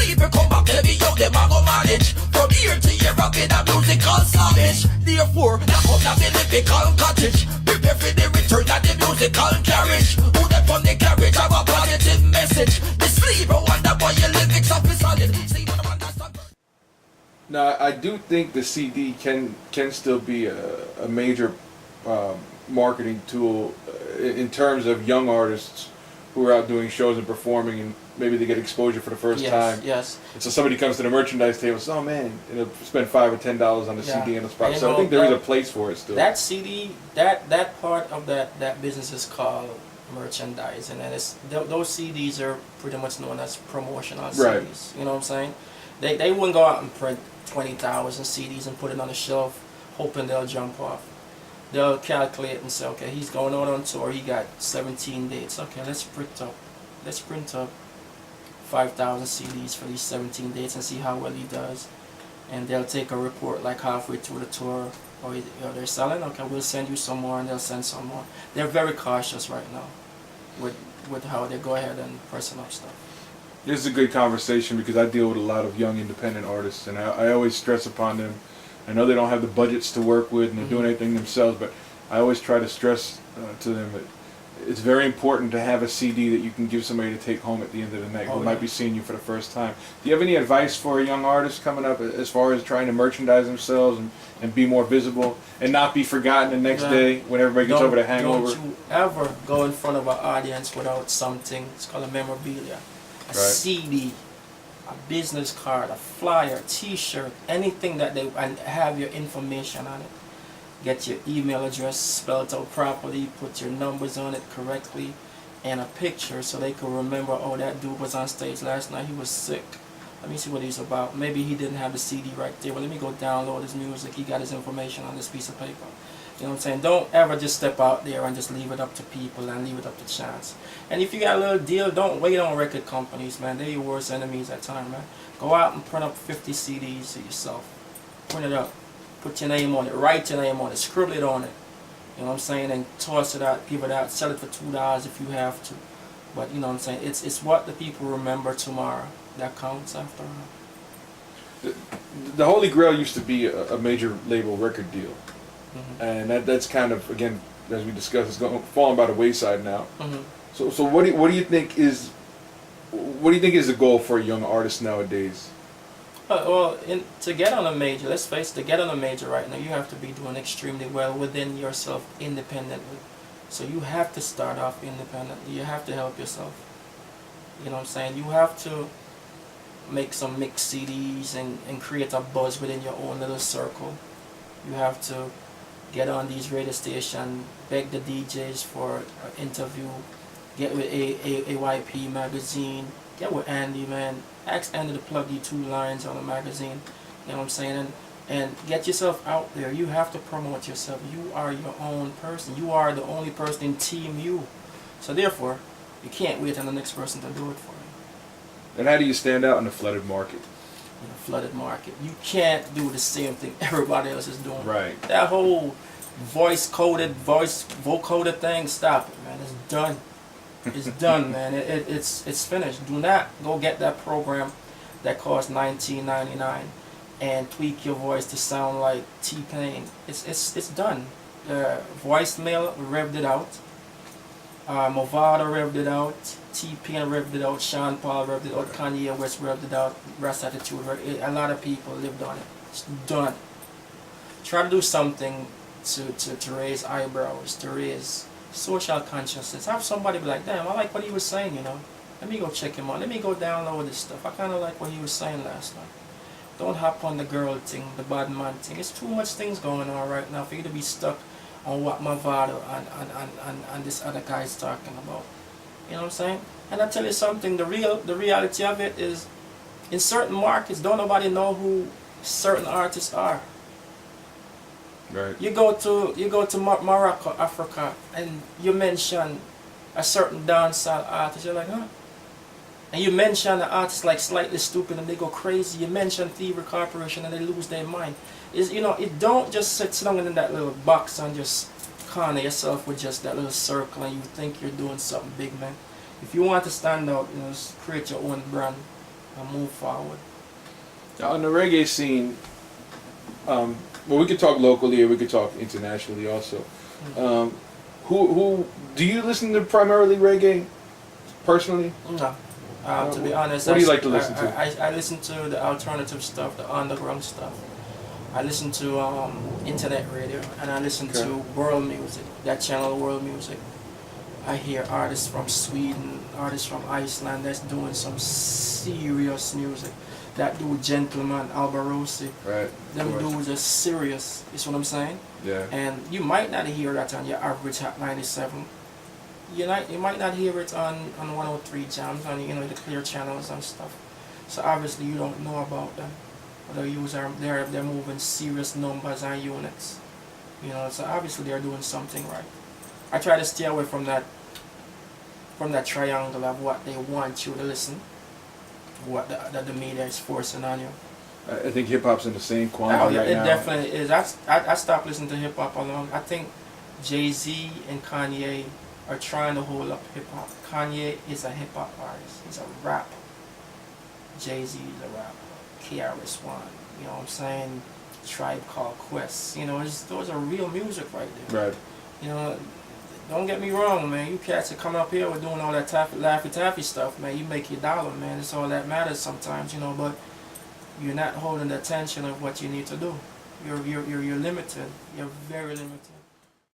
sleep, you come back, baby, you them a go manage. From here to here, rocking a musical savage. Therefore, lock up the mythical cottage. Prepare for the return of the musical carriage. Who that from the carriage have a positive message. The sleeper wonder why your lyrics are solid. Now, I do think the CD can still be a major marketing tool in terms of young artists who are out doing shows and performing, and maybe they get exposure for the first time. Yes. And so somebody comes to the merchandise table and says, "Oh man," and they'll spend $5 or $10 on the CD and the spot. So I think there is a place for it still. That CD, that part of that business is called merchandising, and it's those CDs are pretty much known as promotional CDs. Right. You know what I'm saying? They wouldn't go out and print 20,000 CDs and put it on the shelf hoping they'll jump off. They'll calculate and say, okay, he's going out on tour, he got 17 dates. Okay, let's print up 5,000 CDs for these 17 dates and see how well he does. And they'll take a report like halfway through the tour, or they're selling, okay, we'll send you some more, and they'll send some more. They're very cautious right now with how they go ahead and pressing up stuff. This is a good conversation because I deal with a lot of young independent artists, and I always stress upon them. I know they don't have the budgets to work with and they're doing everything themselves, but I always try to stress to them that it's very important to have a CD that you can give somebody to take home at the end of the night who might be seeing you for the first time. Do you have any advice for a young artist coming up as far as trying to merchandise themselves and be more visible and not be forgotten the next day when everybody gets over the hangover? Don't you ever go in front of an audience without something. It's called a memorabilia. A CD, a business card, a flyer, t-shirt, anything that they and have your information on it. Get your email address spelled out properly, put your numbers on it correctly, and a picture so they can remember, oh, that dude was on stage last night, he was sick. Let me see what he's about. Maybe he didn't have the CD right there, but let me go download his music. He got his information on this piece of paper. You know what I'm saying? Don't ever just step out there and just leave it up to people and leave it up to chance. And if you got a little deal, don't wait on record companies, man. They're your worst enemies at times, man. Go out and print up 50 CDs yourself. Print it up. Put your name on it. Write your name on it. Scribble it on it. You know what I'm saying? And toss it out, give it out. Sell it for $2 if you have to. But you know what I'm saying? It's what the people remember tomorrow that counts after all. The Holy Grail used to be a major label record deal. And that's kind of, again, as we discussed, it's falling by the wayside now. So what do you think is the goal for a young artist nowadays? Well, to get on a major, let's face it, to get on a major right now, you have to be doing extremely well within yourself independently. So you have to start off independently. You have to help yourself. You know what I'm saying? You have to make some mixed CDs and create a buzz within your own little circle. You have to get on these radio stations, beg the DJs for an interview, get with AYP magazine, get with Andy, man. Ask Andy to plug you 2 lines on a magazine. You know what I'm saying? And get yourself out there. You have to promote yourself. You are your own person. You are the only person in Team You. So therefore, you can't wait on the next person to do it for you. And how do you stand out in a flooded market? In a flooded market, you can't do the same thing everybody else is doing. Right. That whole vocoded thing, stop it, man. It's done. It's done, man. It's finished. Do not go get that program that costs $19.99 and tweak your voice to sound like T-Pain. It's done. Voicemail revved it out. Movado revved it out. T-Pain revved it out. Sean Paul revved it out. Kanye West revved it out. Brass Attitude. A lot of people lived on it. It's done. Try to do something to raise eyebrows, to raise social consciousness. Have somebody be like, damn, I like what he was saying, you know. Let me go check him out. Let me go download this stuff. I kind of like what he was saying last night. Don't hop on the girl thing, the bad man thing. It's too much things going on right now for you to be stuck on what Mavado and this other guy is talking about. You know what I'm saying? And I tell you something, the reality of it is, in certain markets, don't nobody know who certain artists are. Right. You go to Morocco, Africa, and you mention a certain dancehall artist, you're like, huh? And you mention an artist like Slightly Stupid and they go crazy. You mention Thievery Corporation and they lose their mind. It don't just sit down in that little box and just corner yourself with just that little circle and you think you're doing something big, man. If you want to stand out, create your own brand. and move forward. On the reggae scene, well, we could talk locally or we could talk internationally also. Who do you listen to primarily reggae, personally? No. To be honest, what do you like to listen to? I listen to the alternative stuff, the underground stuff. I listen to internet radio, and I listen to world music, that channel world music. I hear artists from Sweden, artists from Iceland that's doing some serious music. That dude, Gentleman, Albarosi, Right. them dudes are serious, you see what I'm saying? Yeah. And you might not hear that on your average Hot 97. You might not hear it on 103 Jams, on the clear channels and stuff. So obviously you don't know about them. But they're moving serious numbers and units. So obviously they're doing something right. I try to stay away from that triangle of what they want you to listen, what the media is forcing on you. I think hip hop's in the same quandary right it now. definitely is. I stopped listening to hip hop along. I think Jay-Z and Kanye are trying to hold up hip hop. Kanye is a hip hop artist. He's a rapper. Jay-Z is a rapper. KRS-One. You know what I'm saying? Tribe Called Quest. Those are real music right there. Right. Don't get me wrong, man. You cats are coming up here with doing all that Laffy Taffy stuff, man. You make your dollar, man. It's all that matters sometimes, but you're not holding the attention of what you need to do. You're limited. You're very limited.